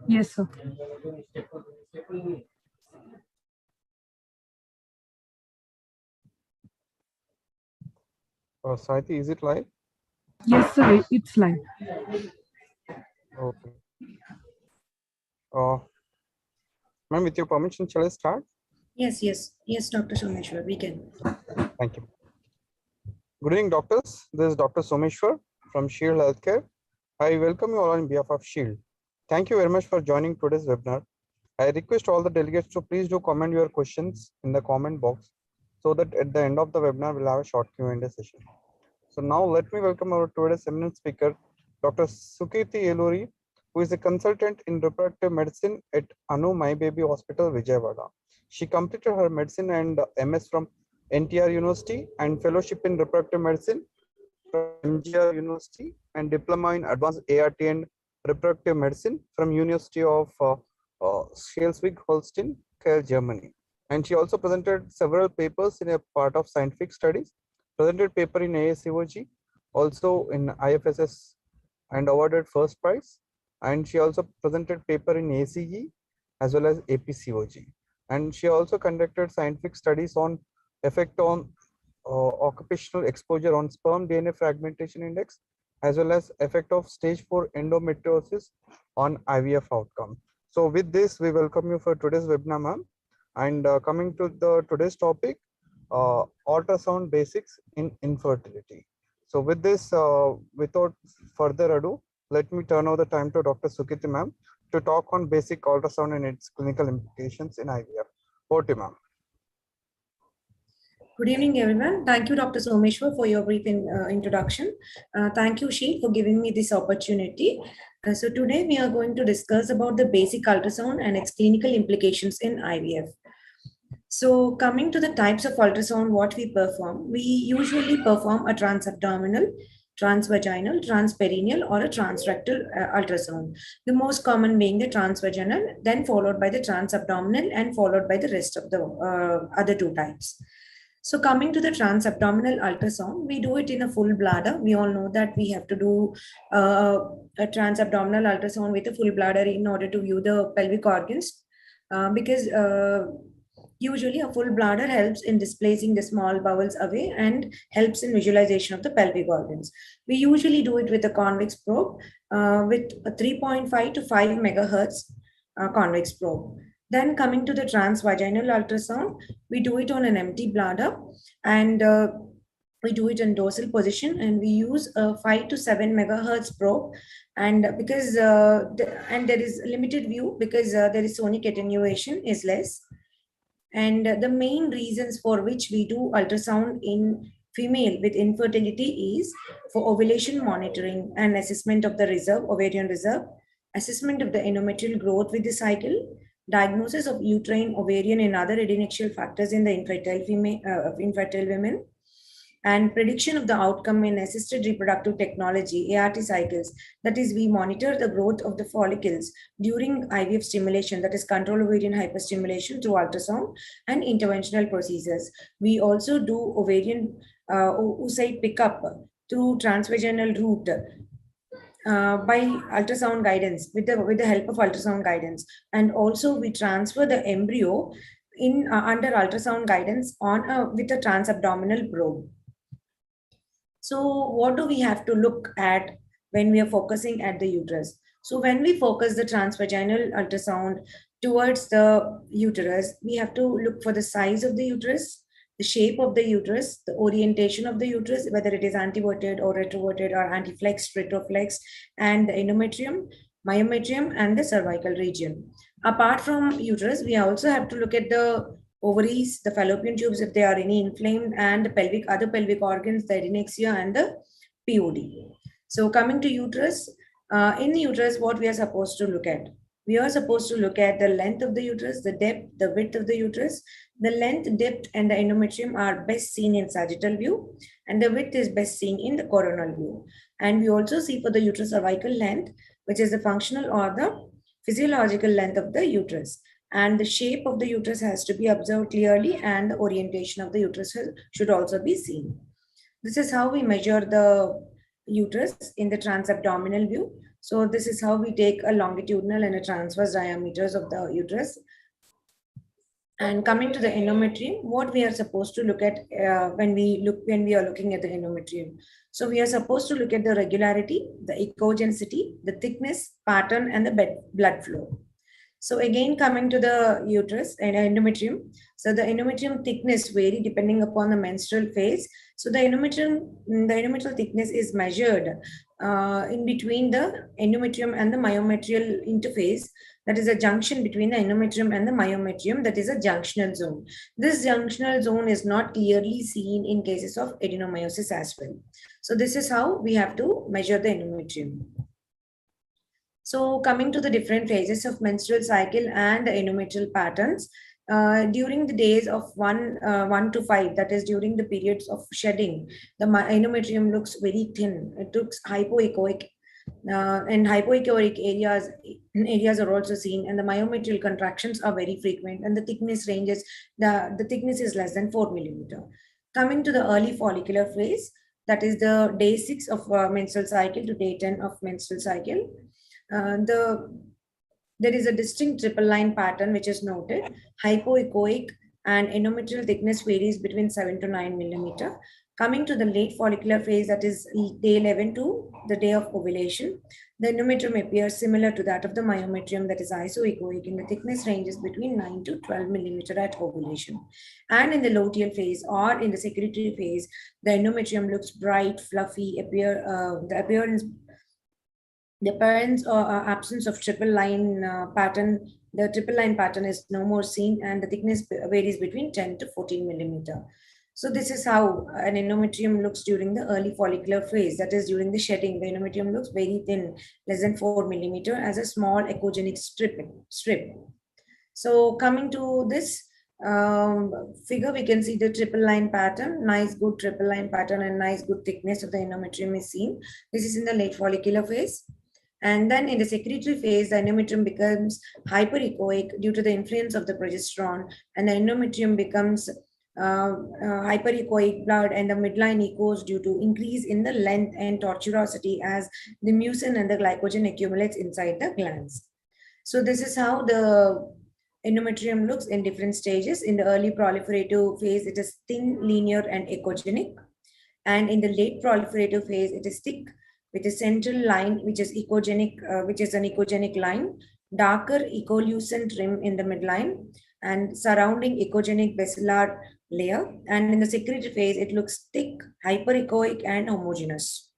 Yes, sir. Saiti, is it live? Yes, sir. It's live. Okay. Ma'am, with your permission, shall I start? Yes, Dr. Someshwar, we can. Thank you. Good evening, doctors. This is Dr. Someshwar from Shield Healthcare. I welcome you all on behalf of Shield. Thank you very much for joining today's webinar. I request all the delegates to please do comment your questions in the comment box so that at the end of the webinar, we'll have a short Q&A session. So now let me welcome our today's eminent speaker, Dr. Sukeerthi Eluri, who is a consultant in reproductive medicine at Anu My Baby Hospital, Vijayawada. She completed her medicine and MS from NTR University and fellowship in reproductive medicine from MGR University and diploma in advanced ART and reproductive medicine from University of Schleswig-Holstein, Germany. And she also presented several papers in a part of scientific studies, presented paper in ASCOG, also in IFSS and awarded first prize. And she also presented paper in ACE as well as APCOG. And she also conducted scientific studies on effect on occupational exposure on sperm DNA fragmentation index, as well as effect of stage 4 endometriosis on IVF outcome. So with this, we welcome you for today's webinar, ma'am. And coming to the today's topic, ultrasound basics in infertility. So with this, without further ado, let me turn over the time to Dr. Sukeerthi, ma'am, to talk on basic ultrasound and its clinical implications in IVF. Over to you, ma'am. Good evening, everyone. Thank you, Dr. Someshwar, for your brief introduction. Thank you, Sheil, for giving me this opportunity. So today we are going to discuss about the basic ultrasound and its clinical implications in IVF. So coming to the types of ultrasound, what we perform, we usually perform a transabdominal, transvaginal, transperineal, or a transrectal ultrasound. The most common being the transvaginal, then followed by the transabdominal, and followed by the rest of the other two types. So coming to the transabdominal ultrasound, we do it in a full bladder. We all know that we have to do a transabdominal ultrasound with a full bladder in order to view the pelvic organs, because usually a full bladder helps in displacing the small bowels away and helps in visualization of the pelvic organs. We usually do it with a convex probe with a 3.5 to 5 megahertz convex probe. Then coming to the transvaginal ultrasound, we do it on an empty bladder, and we do it in dorsal position, and we use a 5 to 7 megahertz probe. And because and there is limited view because there is sonic attenuation is less. And the main reasons for which we do ultrasound in female with infertility is for ovulation monitoring and assessment of the reserve, ovarian reserve, assessment of the endometrial growth with the cycle, diagnosis of uterine, ovarian, and other adnexal factors in the infertile women, and prediction of the outcome in assisted reproductive technology, ART cycles. That is, we monitor the growth of the follicles during IVF stimulation, that is control ovarian hyperstimulation through ultrasound and interventional procedures. We also do ovarian oocyte pickup through transvaginal route by ultrasound guidance, with the help of ultrasound guidance. And also we transfer the embryo in under ultrasound guidance on with a transabdominal probe. So what do we have to look at when we are focusing at the uterus? So when we focus the transvaginal ultrasound towards the uterus, we have to look for the size of the uterus, the shape of the uterus, the orientation of the uterus, whether it is anteverted or retroverted or antiflexed, retroflexed, and the endometrium, myometrium, and the cervical region. Apart from uterus, we also have to look at the ovaries, the fallopian tubes, if they are any inflamed, and the pelvic, other pelvic organs, the adnexia and the POD. So coming to uterus, in the uterus, what we are supposed to look at? We are supposed to look at the length of the uterus, the depth, the width of the uterus. The length, depth, and the endometrium are best seen in sagittal view, and the width is best seen in the coronal view. And we also see for the uterus cervical length, which is the functional or the physiological length of the uterus. And the shape of the uterus has to be observed clearly, and the orientation of the uterus should also be seen. This is how we measure the uterus in the transabdominal view. So this is how we take a longitudinal and a transverse diameters of the uterus. And coming to the endometrium, what we are supposed to look at when we are looking at the endometrium. So we are supposed to look at the regularity, the echogenicity, the thickness, pattern, and the blood flow. So again, coming to the uterus and endometrium. So the endometrium thickness vary depending upon the menstrual phase. So the endometrial thickness is measured in between the endometrium and the myometrial interface. That is a junction between the endometrium and the myometrium. That is a junctional zone. This junctional zone is not clearly seen in cases of adenomyosis as well. So this is how we have to measure the endometrium. So coming to the different phases of menstrual cycle and the endometrial patterns, during the days of 1 to 5, that is during the periods of shedding, the endometrium looks very thin. It looks hypoechoic, and hypoechoic areas are also seen, and the myometrial contractions are very frequent, and the thickness ranges, the thickness is less than 4 millimeter. Coming to the early follicular phase, that is the day 6 of menstrual cycle to day 10 of menstrual cycle. There is a distinct triple line pattern which is noted. Hypoechoic and endometrial thickness varies between 7 to 9 millimeter. Coming to the late follicular phase, that is day 11 to the day of ovulation, the endometrium appears similar to that of the myometrium, that is isoechoic, and the thickness ranges between 9 to 12 millimeter at ovulation. And in the luteal phase or in the secretory phase, the endometrium looks bright, fluffy, the appearance or absence of triple line pattern, the triple line pattern is no more seen, and the thickness varies between 10 to 14 millimeter. So this is how an endometrium looks during the early follicular phase, that is during the shedding. The endometrium looks very thin, less than 4 millimeter, as a small echogenic strip. So coming to this figure, we can see the triple line pattern, nice good triple line pattern, and nice good thickness of the endometrium is seen. This is in the late follicular phase. And then in the secretory phase, the endometrium becomes hyperechoic due to the influence of the progesterone, and the endometrium becomes hyperechoic blood, and the midline echoes due to increase in the length and tortuosity as the mucin and the glycogen accumulates inside the glands. So this is how the endometrium looks in different stages. In the early proliferative phase, it is thin, linear, and echogenic. And in the late proliferative phase, it is thick, with a central line which is echogenic, which is an echogenic line, darker echolucent rim in the midline, and surrounding echogenic basilar layer. And in the secretory phase, it looks thick, hyperechoic, and homogeneous,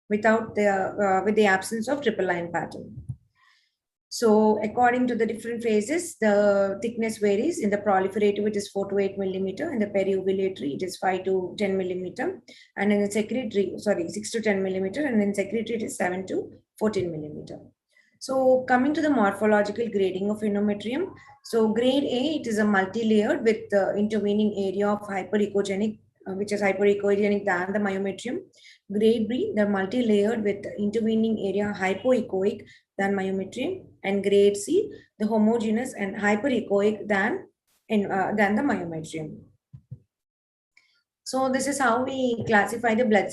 with the absence of triple line pattern. So according to the different phases, the thickness varies. In the proliferative, it is 4 to 8 millimeter. In the periovulatory, it is 5 to 10 millimeter. And in the secretory, 6 to 10 millimeter. And in secretory, it is 7 to 14 millimeter. So coming to the morphological grading of endometrium. So grade A, it is a multi-layered with the intervening area of hyperechogenic, which is hyperechogenic than the myometrium. Grade B, the multi-layered with intervening area hypoechoic than myometrium, and grade C, the homogeneous and hyperechoic than the myometrium. So this is how we classify the blood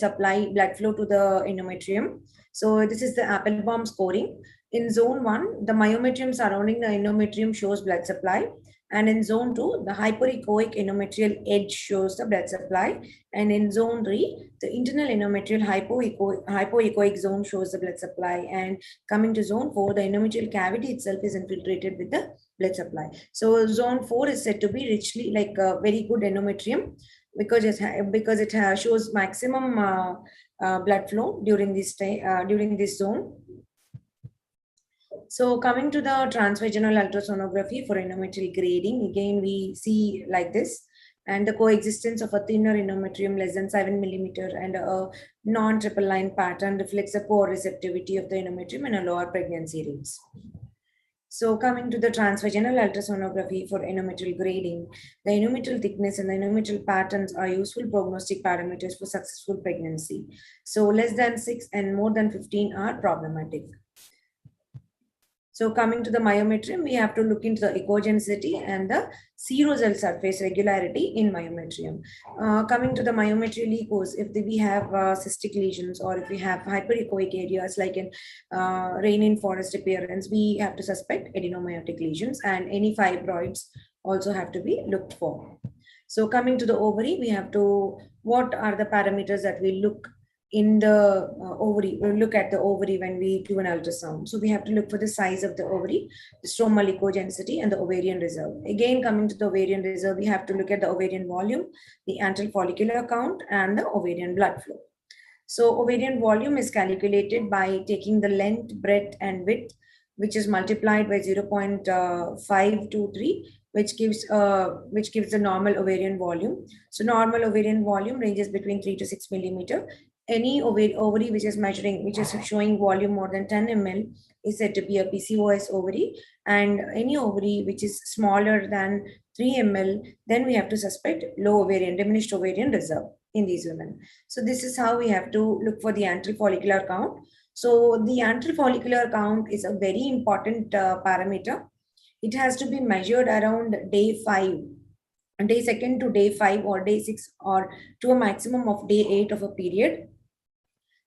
flow to the endometrium. So this is the Applebaum scoring. In zone 1, the myometrium surrounding the endometrium shows blood supply. And in zone 2, the hyperechoic endometrial edge shows the blood supply. And in zone 3, the internal endometrial hypoechoic zone shows the blood supply. And coming to zone 4, the endometrial cavity itself is infiltrated with the blood supply. So zone 4 is said to be richly, like a very good endometrium, because it shows maximum blood flow during this zone. So coming to the transvaginal ultrasonography for endometrial grading, again we see like this, and the coexistence of a thinner endometrium less than 7 millimeter and a non-triple line pattern reflects a poor receptivity of the endometrium and a lower pregnancy rates. So coming to the transvaginal ultrasonography for endometrial grading, the endometrial thickness and the endometrial patterns are useful prognostic parameters for successful pregnancy. So less than 6 and more than 15 are problematic. So coming to the myometrium, we have to look into the echogenicity and the serosal surface regularity in myometrium. Coming to the myometrial echoes, if we have cystic lesions or if we have hyperechoic areas like in rain forest appearance, we have to suspect adenomyotic lesions, and any fibroids also have to be looked for. So coming to the ovary, we have to, what are the parameters that we look in the ovary? We look at the ovary when we do an ultrasound. So we have to look for the size of the ovary, the stromal echogenicity, and the ovarian reserve. Again, coming to the ovarian reserve, we have to look at the ovarian volume, the antral follicular count, and the ovarian blood flow. So ovarian volume is calculated by taking the length, breadth, and width, which is multiplied by 0.523, which gives the normal ovarian volume. So normal ovarian volume ranges between 3 to 6 millimeter. Any ovary which is showing volume more than 10 ml is said to be a PCOS ovary, and any ovary which is smaller than 3 ml, then we have to suspect diminished ovarian reserve in these women. So this is how we have to look for the antral follicular count. So the antral follicular count is a very important parameter. It has to be measured around day 5, day 2 to day 5 or day 6 or to a maximum of day 8 of a period.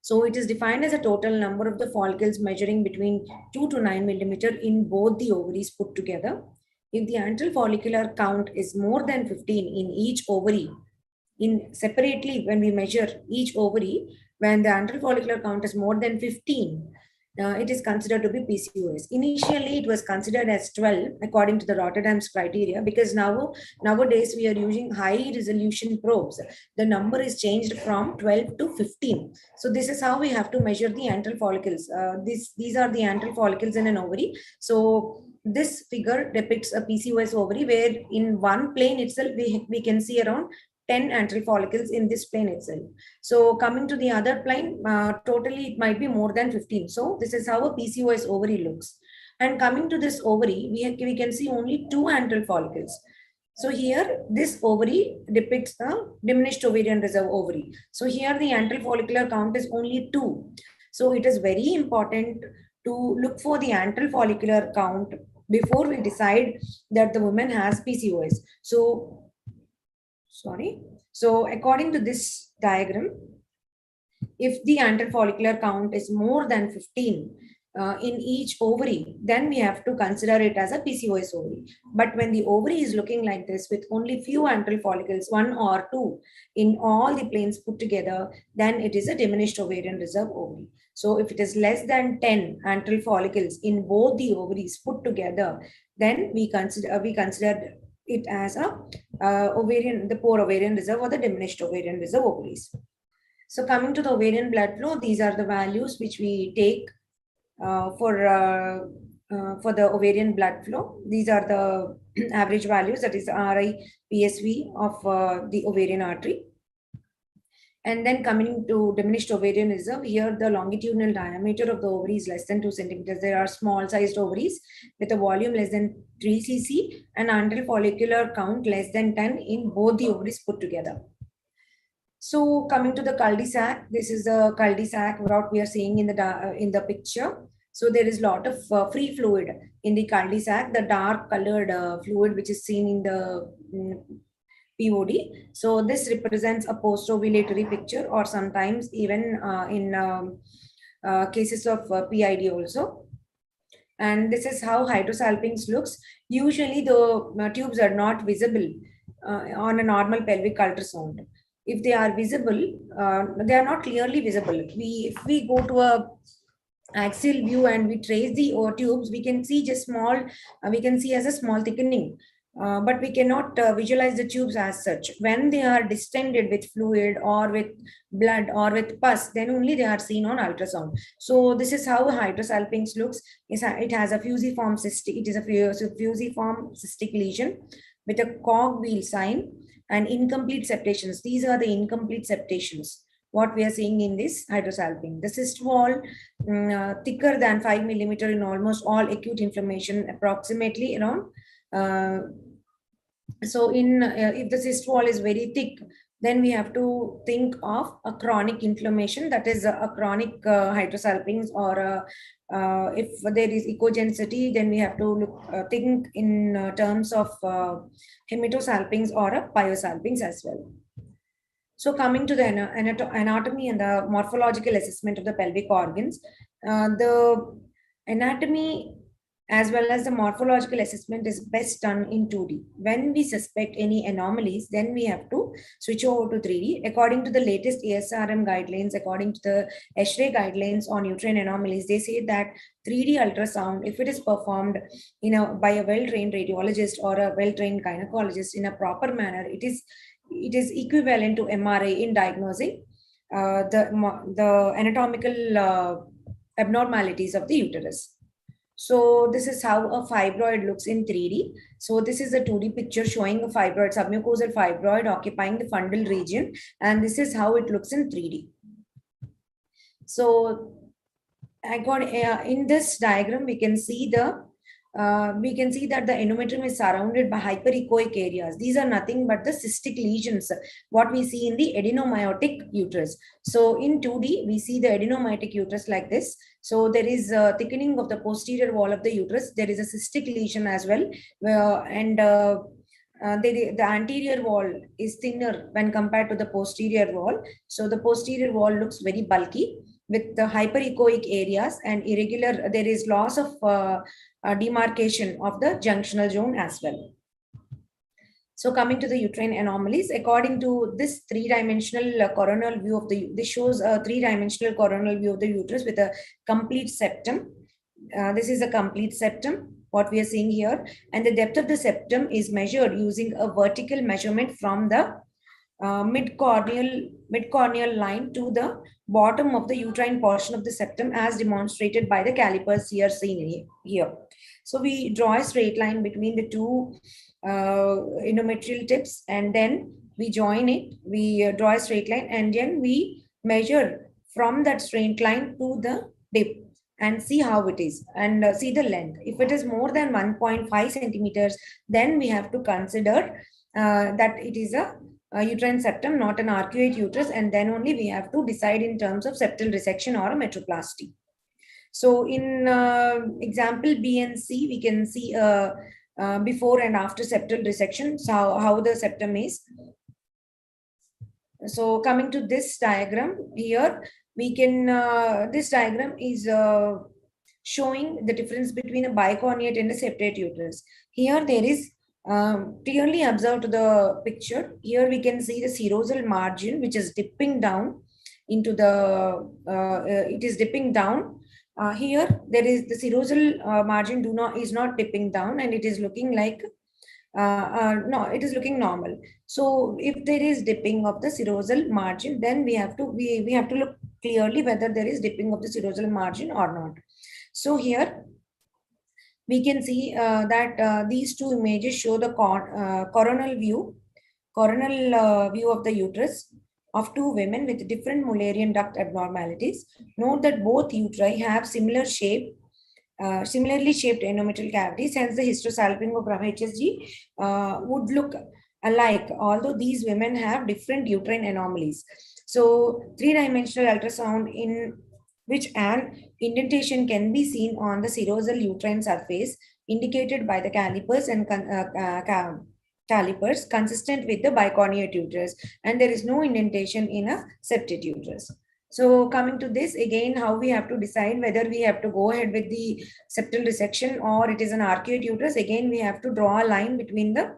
So it is defined as a total number of the follicles measuring between 2 to 9 millimeter in both the ovaries put together. If the antral follicular count is more than 15 in each ovary, separately when we measure each ovary, when the antral follicular count is more than 15, it is considered to be PCOS. Initially, it was considered as 12 according to the Rotterdam's criteria, because nowadays we are using high resolution probes. The number is changed from 12 to 15. So this is how we have to measure the antral follicles. These are the antral follicles in an ovary. So this figure depicts a PCOS ovary where in one plane itself we can see around 10 antral follicles in this plane itself. So coming to the other plane, totally it might be more than 15. So this is how a PCOS ovary looks. And coming to this ovary, we can see only 2 antral follicles. So here, this ovary depicts the diminished ovarian reserve ovary. So here the antral follicular count is only 2. So it is very important to look for the antral follicular count before we decide that the woman has PCOS. So according to this diagram, if the antral follicular count is more than 15 in each ovary, then we have to consider it as a PCOS ovary. But when the ovary is looking like this with only few antral follicles, 1 or 2 in all the planes put together, then it is a diminished ovarian reserve ovary. So if it is less than 10 antral follicles in both the ovaries put together, then we consider it as a the poor ovarian reserve or the diminished ovarian reserve ovaries. So coming to the ovarian blood flow, these are the values which we take for the ovarian blood flow. These are the average values, that is RI, PSV of the ovarian artery. And then coming to diminished ovarian reserve, here the longitudinal diameter of the ovary is less than 2 centimeters. There are small sized ovaries with a volume less than 3 cc and antral follicular count less than 10 in both the ovaries put together. So coming to the cul-de-sac, this is the cul-de-sac what we are seeing in the picture. So there is a lot of free fluid in the cul-de-sac, the dark colored fluid which is seen in the POD. So this represents a post-ovulatory picture, or sometimes even in cases of PID also. And this is how hydrosalpinx looks. Usually the tubes are not visible on a normal pelvic ultrasound. If they are visible, they are not clearly visible. If we go to a axial view and we trace the tubes, we can see just small, we can see as a small thickening. But we cannot visualize the tubes as such. When they are distended with fluid or with blood or with pus, then only they are seen on ultrasound. So this is how hydrosalpinx looks. It has a fusiform cystic. It is a fusiform cystic lesion with a cogwheel sign and incomplete septations. These are the incomplete septations what we are seeing in this hydrosalpinx. The cyst wall thicker than 5 millimeter in almost all acute inflammation, approximately around. So if the cyst wall is very thick, then we have to think of a chronic inflammation, that is a chronic hydrosalpinx, or if there is echogenicity, then we have to think in terms of hematosalpinx or a pyosalpinx as well. So coming to the anatomy and the morphological assessment of the pelvic organs, the anatomy as well as the morphological assessment is best done in 2D. When we suspect any anomalies, then we have to switch over to 3D. According to the latest ASRM guidelines, according to the ESHRE guidelines on uterine anomalies, they say that 3D ultrasound, if it is performed by a well-trained radiologist or a well-trained gynecologist in a proper manner, it is equivalent to MRI in diagnosing the anatomical abnormalities of the uterus. So this is how a fibroid looks in 3D. So this is a 2D picture showing a fibroid, submucosal fibroid occupying the fundal region, and this is how it looks in 3D. So in this diagram, we can see that the endometrium is surrounded by hyperechoic areas. These are nothing but the cystic lesions, what we see in the adenomyotic uterus. So in 2D, we see the adenomyotic uterus like this. So there is a thickening of the posterior wall of the uterus. There is a cystic lesion as well. The anterior wall is thinner when compared to the posterior wall. So the posterior wall looks very bulky with the hyperechoic areas and irregular. There is loss of demarcation of the junctional zone as well. So coming to the uterine anomalies, according to this three-dimensional coronal view of this shows a three-dimensional coronal view of the uterus with a complete septum. This is a complete septum, what we are seeing here, and the depth of the septum is measured using a vertical measurement from the mid-corneal line to the bottom of the uterine portion of the septum, as demonstrated by the calipers here seen here. So we draw a straight line between the two endometrial tips, and then we join it. We draw a straight line, and then we measure from that straight line to the tip and see how it is, and see the length. If it is more than 1.5 centimeters, then we have to consider that it is a uterine septum, not an arcuate uterus, and then only we have to decide in terms of septal resection or a metroplasty. So in example B and C, we can see before and after septal resection, so how the septum is. So coming to this diagram here, we can, this diagram is showing the difference between a bicornuate and a septate uterus. Here there is clearly observed to the picture. Here we can see the serosal margin, which is dipping down into the, it is dipping down. Here there is the serosal margin is not dipping down, and it is looking like, no, it is looking normal. So if there is dipping of the serosal margin, then we have to look clearly whether there is dipping of the serosal margin or not. So here we can see that these two images show the coronal view of the uterus of two women with different Mullerian duct abnormalities. Note that both uteri have similarly shaped endometrial cavities, hence the hysterosalpingogram HSG would look alike, although these women have different uterine anomalies. So three-dimensional ultrasound in which an indentation can be seen on the serosal uterine surface indicated by the calipers and calipers consistent with the bicornuate uterus, and there is no indentation in a septate uterus. So coming to this again, how we have to decide whether we have to go ahead with the septal resection or it is an arcuate uterus. Again, we have to draw a line between the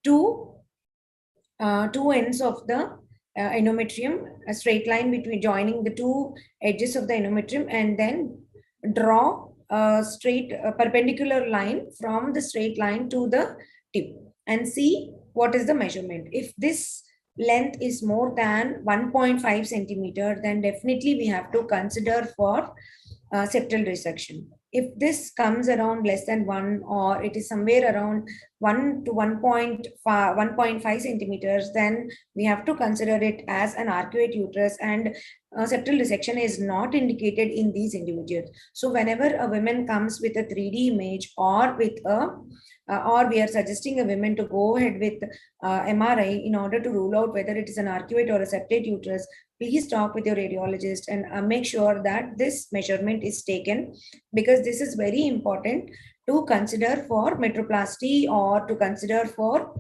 two ends of the endometrium, a straight line between joining the two edges of the endometrium, and then draw a straight perpendicular line from the straight line to the tip and see what is the measurement. If this length is more than 1.5 centimeter, then definitely we have to consider for septal resection. If this comes around less than 1, or it is somewhere around 1 to 1.5 centimeters, then we have to consider it as an arcuate uterus, and septal resection is not indicated in these individuals. So whenever a woman comes with a 3D image or with a or we are suggesting a woman to go ahead with MRI in order to rule out whether it is an arcuate or a septate uterus, please talk with your radiologist and make sure that this measurement is taken, because this is very important to consider for metroplasty or to consider for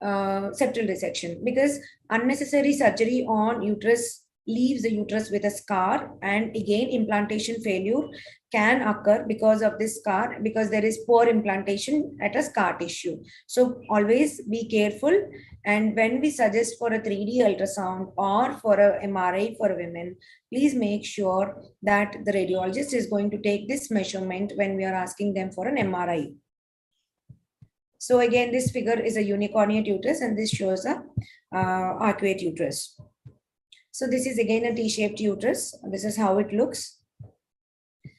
septal resection, because unnecessary surgery on uterus leaves the uterus with a scar, and again implantation failure can occur because of this scar, because there is poor implantation at a scar tissue. So always be careful, and when we suggest for a 3D ultrasound or for a MRI for women, please make sure that the radiologist is going to take this measurement when we are asking them for an MRI. So again, this figure is a unicornuate uterus, and this shows a arcuate uterus. So this is again a T-shaped uterus. This is how it looks.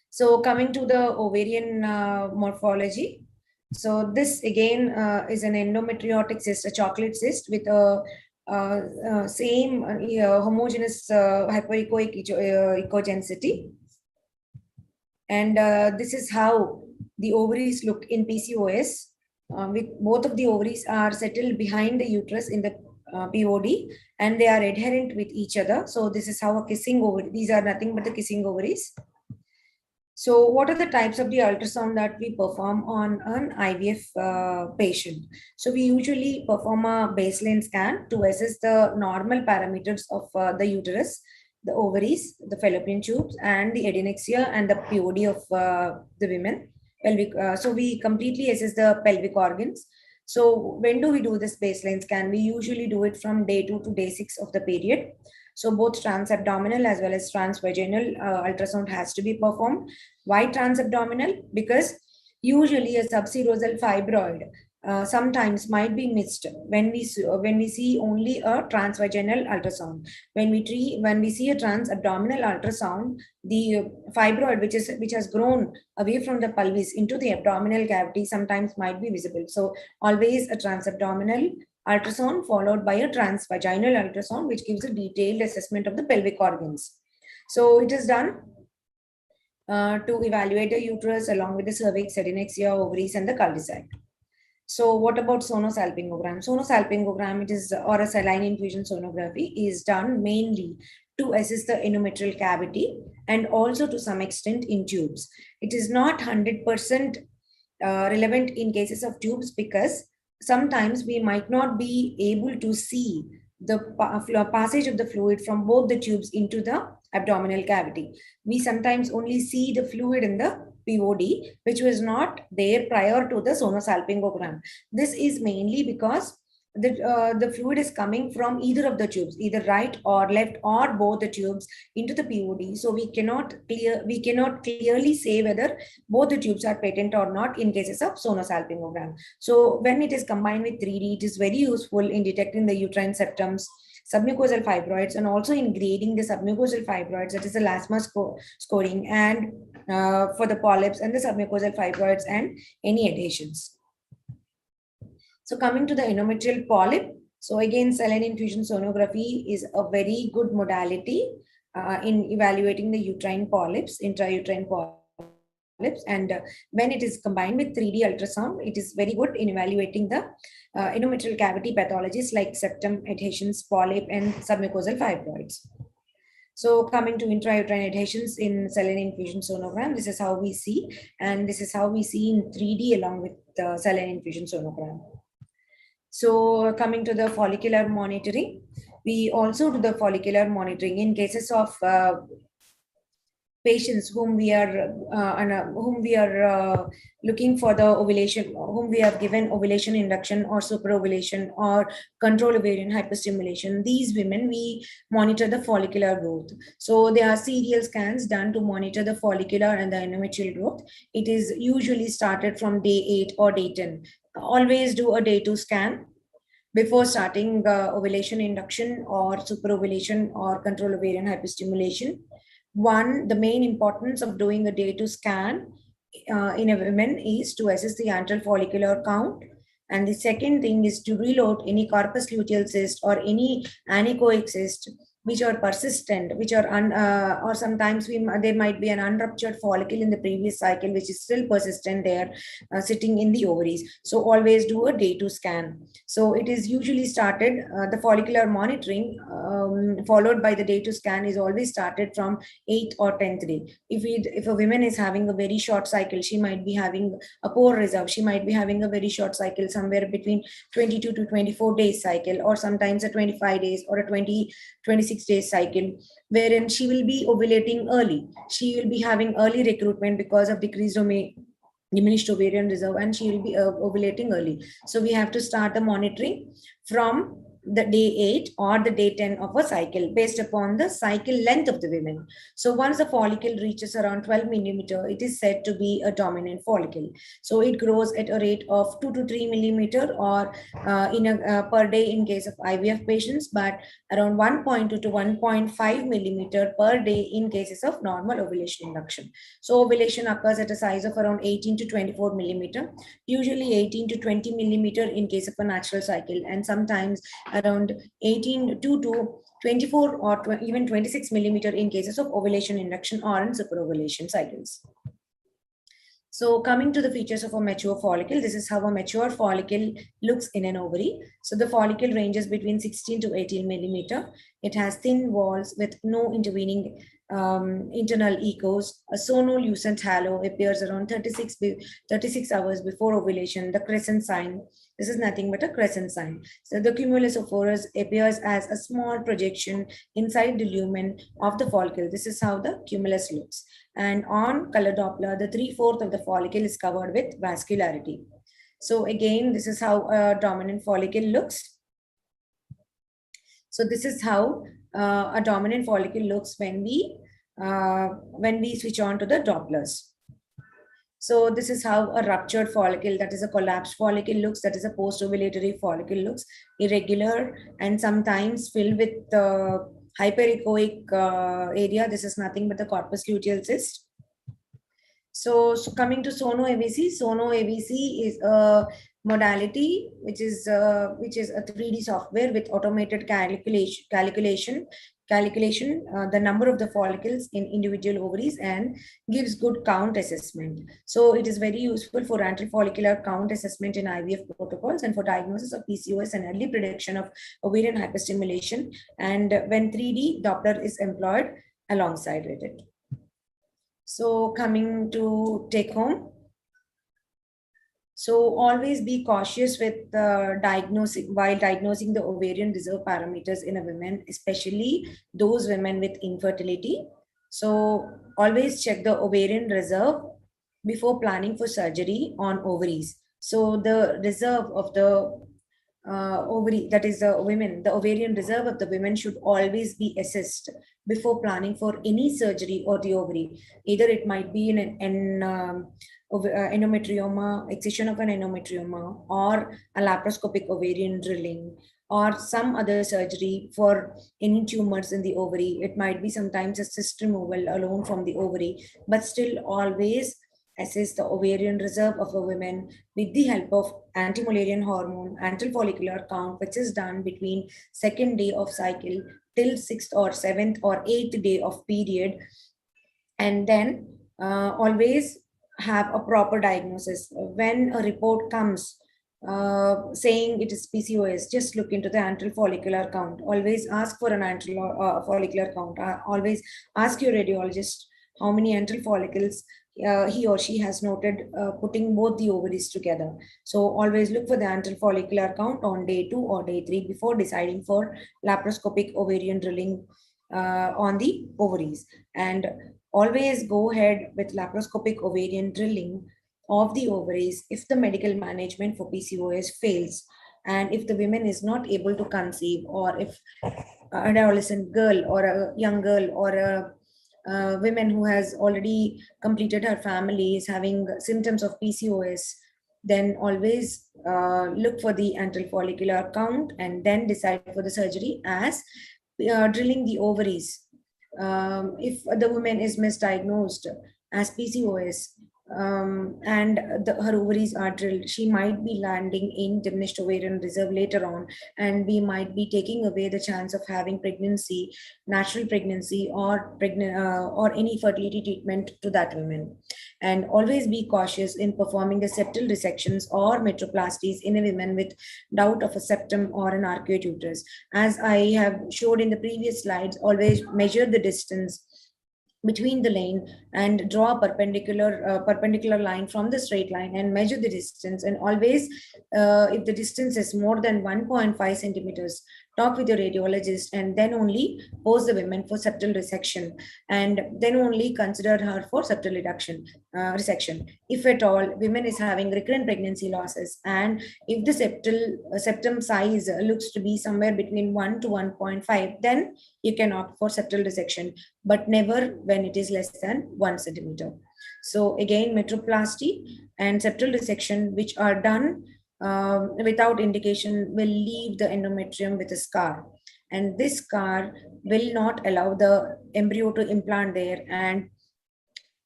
So coming to the ovarian morphology. So this again is an endometriotic cyst, a chocolate cyst with a same homogeneous hyperechoic ecogensity. And this is how the ovaries look in PCOS. With both of the ovaries are settled behind the uterus in the POD, and they are adherent with each other. So this is how a kissing ovary, these are nothing but the kissing ovaries. So what are the types of the ultrasound that we perform on an IVF patient? So we usually perform a baseline scan to assess the normal parameters of the uterus, the ovaries, the fallopian tubes, and the adnexia and the POD of the women. Pelvic, so we completely assess the pelvic organs. So when do we do this baseline scan? We usually do it from day 2 to day 6 of the period. So both transabdominal as well as transvaginal ultrasound has to be performed. Why transabdominal? Because usually a subserosal fibroid sometimes might be missed when we see only a transvaginal ultrasound. When we see a transabdominal ultrasound, the fibroid which has grown away from the pelvis into the abdominal cavity sometimes might be visible. So always a transabdominal ultrasound followed by a transvaginal ultrasound, which gives a detailed assessment of the pelvic organs. So it is done to evaluate the uterus along with the cervix, adnexia, ovaries, and the cul-de-sac. So what about sonosalpingogram? Sonosalpingogram, it is, or a saline infusion sonography, is done mainly to assess the endometrial cavity and also to some extent in tubes. It is not 100% relevant in cases of tubes, because sometimes we might not be able to see the passage of the fluid from both the tubes into the abdominal cavity. We sometimes only see the fluid in the POD, which was not there prior to the sonosalpingogram. This is mainly because the fluid is coming from either of the tubes, either right or left or both the tubes into the POD. So we cannot clearly say whether both the tubes are patent or not in cases of sonosalpingogram. So when it is combined with 3D, it is very useful in detecting the uterine septums, submucosal fibroids, and also in grading the submucosal fibroids, that is the LASMA scoring, and for the polyps and the submucosal fibroids and any adhesions. So coming to the endometrial polyp, so again, saline infusion sonography is a very good modality in evaluating the uterine polyps, intrauterine polyps, and when it is combined with 3D ultrasound, it is very good in evaluating the endometrial cavity pathologies like septum, adhesions, polyp, and submucosal fibroids. So coming to intrauterine adhesions in saline infusion sonogram, this is how we see, and this is how we see in 3D along with the saline infusion sonogram. So coming to the follicular monitoring, we also do the follicular monitoring in cases of patients whom we are looking for the ovulation, whom we have given ovulation induction or superovulation or control ovarian hyperstimulation. These women, we monitor the follicular growth. So there are serial scans done to monitor the follicular and the endometrial growth. It is usually started from day 8 or day 10. Always do a day 2 scan before starting ovulation induction or superovulation or control ovarian hyperstimulation. One, the main importance of doing a day 2 scan in a woman is to assess the antral follicular count. And the second thing is to rule out any corpus luteal cyst or any anechoic cyst which are persistent, which are or sometimes there might be an unruptured follicle in the previous cycle, which is still persistent there, sitting in the ovaries. So always do a day 2 scan. So it is usually started, the follicular monitoring followed by the day 2 scan is always started from 8th or 10th day. If a woman is having a very short cycle, she might be having a poor reserve, she might be having a very short cycle, somewhere between 22 to 24 days cycle, or sometimes a 25 days or a 26 days cycle, wherein she will be ovulating early. She will be having early recruitment because of diminished ovarian reserve, and she will be ovulating early. So we have to start the monitoring from the day 8 or the day 10 of a cycle based upon the cycle length of the women. So once the follicle reaches around 12 millimeter, it is said to be a dominant follicle. So it grows at a rate of 2 to 3 millimeter or per day in case of IVF patients, but around 1.2 to 1.5 millimeter per day in cases of normal ovulation induction. So ovulation occurs at a size of around 18 to 24 millimeter, usually 18 to 20 millimeter in case of a natural cycle, and sometimes around 18 to 24 or even 26 millimeter in cases of ovulation induction or in superovulation cycles. So coming to the features of a mature follicle, this is how a mature follicle looks in an ovary. So the follicle ranges between 16 to 18 millimeter. It has thin walls with no intervening internal echoes. A sonolucent halo appears around 36 hours before ovulation. The crescent sign, this is nothing but a crescent sign. So the cumulus ophorus appears as a small projection inside the lumen of the follicle. This is how the cumulus looks. And on color Doppler, the 3/4 of the follicle is covered with vascularity. So again, this is how a dominant follicle looks. So this is how a dominant follicle looks when we switch on to the Dopplers. So this is how a ruptured follicle, that is a collapsed follicle, looks. That is a post-ovulatory follicle looks, irregular and sometimes filled with hyperechoic area. This is nothing but the corpus luteal cyst. So coming to sono-AVC, sono-AVC is a modality which is a 3D software with automated calculation the number of the follicles in individual ovaries and gives good count assessment. So it is very useful for antral follicular count assessment in IVF protocols and for diagnosis of PCOS and early prediction of ovarian hyperstimulation, and when 3D Doppler is employed alongside with it. So coming to take home. So always be cautious with diagnosing the ovarian reserve parameters in a woman, especially those women with infertility. So always check the ovarian reserve before planning for surgery on ovaries. So the reserve of the ovary, that is the ovarian reserve of the women should always be assessed before planning for any surgery or the ovary. Either it might be in an endometrioma, excision of an endometrioma, or a laparoscopic ovarian drilling, or some other surgery for any tumors in the ovary. It might be sometimes a cyst removal alone from the ovary, but still always assess the ovarian reserve of a woman with the help of anti-Mullerian hormone, antral follicular count, which is done between 2nd day of cycle till 6th or 7th or 8th day of period. And then always have a proper diagnosis. When a report comes saying it is PCOS, just look into the antral follicular count. Always ask for an antral follicular count. Always ask your radiologist how many antral follicles he or she has noted putting both the ovaries together. So always look for the antral follicular count on day 2 or day 3 before deciding for laparoscopic ovarian drilling on the ovaries. And always go ahead with laparoscopic ovarian drilling of the ovaries if the medical management for PCOS fails, and if the woman is not able to conceive, or if an adolescent girl or a young girl or a women who has already completed her family is having symptoms of PCOS, then always look for the antral follicular count and then decide for the surgery as drilling the ovaries. If the woman is misdiagnosed as PCOS, and her ovaries are drilled, she might be landing in diminished ovarian reserve later on, and we might be taking away the chance of having pregnancy, natural pregnancy, or or any fertility treatment to that woman. And always be cautious in performing the septal resections or metroplasties in a woman with doubt of a septum or an arcuate uterus. As I have showed in the previous slides, always measure the distance between the lane and draw a perpendicular line from the straight line and measure the distance. And always, if the distance is more than 1.5 centimeters, talk with your radiologist and then only pose the women for septal resection, and then only consider her for septal resection. If at all women is having recurrent pregnancy losses, and if the septum size looks to be somewhere between 1 to 1.5, then you can opt for septal resection, but never when it is less than 1 centimeter. So again, metroplasty and septal resection, which are done without indication, will leave the endometrium with a scar. And this scar will not allow the embryo to implant there, and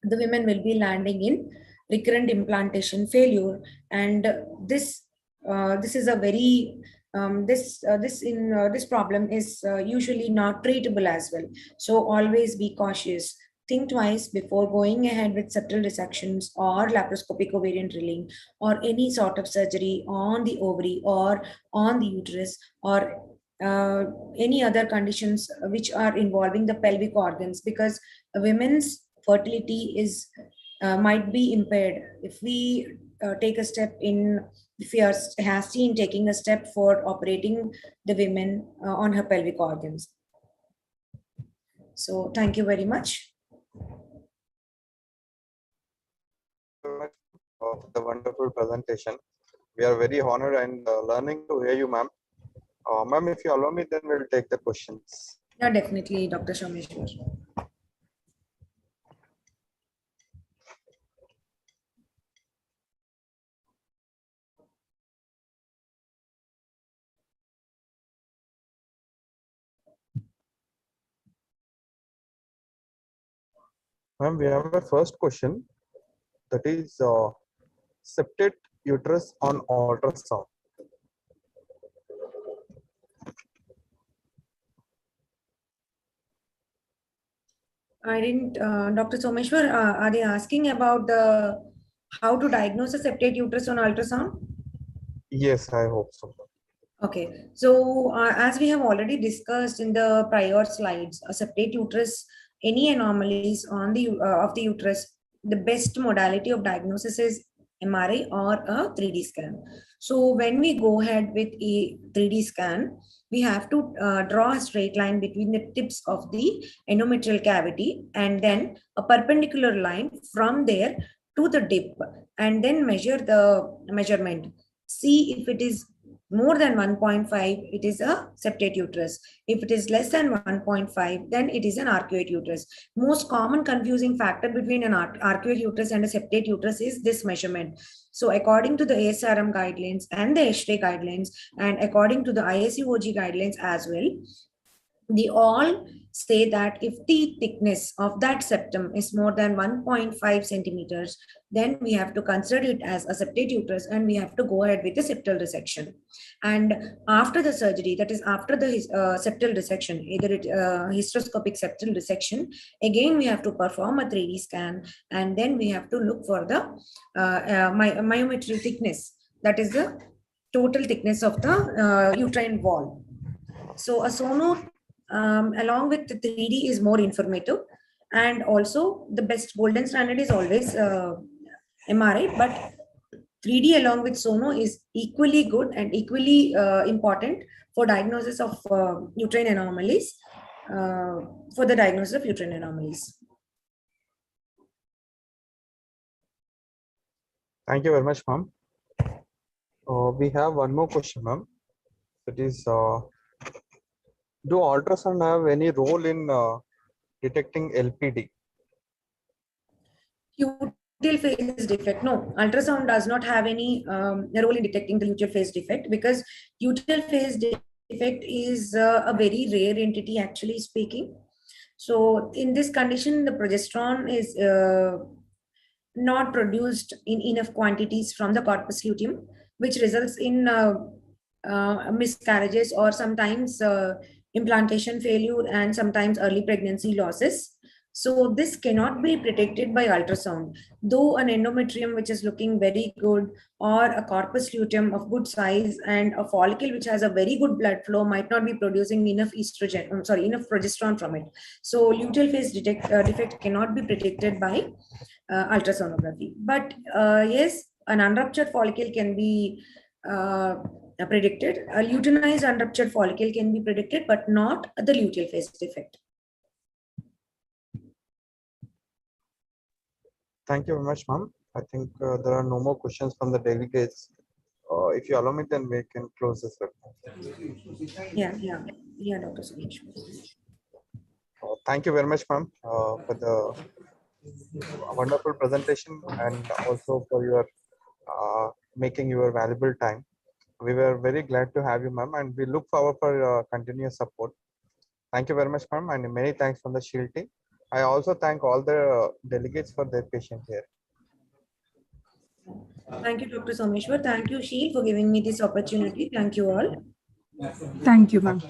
the women will be landing in recurrent implantation failure. And this is a very this problem is usually not treatable as well. So always be cautious. Think twice before going ahead with septal resections or laparoscopic ovarian drilling or any sort of surgery on the ovary or on the uterus, or any other conditions which are involving the pelvic organs, because women's fertility is might be impaired if we take a step in, if we are hasty in taking a step for operating the women on her pelvic organs. So thank you very much. For the wonderful presentation. We are very honored and learning to hear you, ma'am. Ma'am, if you allow me, then we'll take the questions. Yeah, definitely, Dr. Someshwar. Ma'am, we have a first question, that is septate uterus on ultrasound. I didn't, Dr. Someshwar, are they asking about the how to diagnose a septate uterus on ultrasound? Yes, I hope so. Okay, so as we have already discussed in the prior slides, a septate uterus, any anomalies on the of the uterus, the best modality of diagnosis is MRI or a 3D scan. So when we go ahead with a 3D scan, we have to draw a straight line between the tips of the endometrial cavity and then a perpendicular line from there to the dip, and then measure the measurement. See if it is more than 1.5, it is a septate uterus. If it is less than 1.5, then it is an arcuate uterus. Most common confusing factor between an arcuate uterus and a septate uterus is this measurement. So according to the ASRM guidelines and the HTA guidelines, and according to the ISUOG guidelines as well, they all say that if the thickness of that septum is more than 1.5 centimeters, then we have to consider it as a septate uterus and we have to go ahead with the septal resection. And after the surgery, that is after the septal resection, either it hysteroscopic septal resection, again we have to perform a 3D scan, and then we have to look for the myometrial thickness, that is the total thickness of the uterine wall. So a sono along with the 3D is more informative, and also the best golden standard is always MRI, but 3D along with sono is equally good and equally important for diagnosis of uterine anomalies, for the diagnosis of uterine anomalies. Thank you very much, ma'am. We have one more question, ma'am. That is, do ultrasound have any role in detecting LPD? Luteal phase defect. No, ultrasound does not have any role in detecting the luteal phase defect, because luteal phase defect is a very rare entity, actually speaking. So in this condition, the progesterone is not produced in enough quantities from the corpus luteum, which results in miscarriages or sometimes implantation failure and sometimes early pregnancy losses. So this cannot be predicted by ultrasound. Though an endometrium which is looking very good, or a corpus luteum of good size, and a follicle which has a very good blood flow might not be producing enough enough progesterone from it. So luteal phase defect cannot be predicted by ultrasonography. But yes, an unruptured follicle can be predicted. A luteinized unruptured follicle can be predicted, but not the luteal phase defect. Thank you very much, ma'am. I think there are no more questions from the delegates. If you allow me, then we can close this webinar. Yeah, Dr. Sukesh. Thank you very much, ma'am, for the wonderful presentation and also for your making your valuable time. We were very glad to have you, ma'am, and we look forward for continuous support. Thank you very much, ma'am, and many thanks from the Shield team. I also thank all the delegates for their patience here. Thank you, Dr. Someshwar. Thank you, Sheel, for giving me this opportunity. Thank you all. Thank you, ma'am.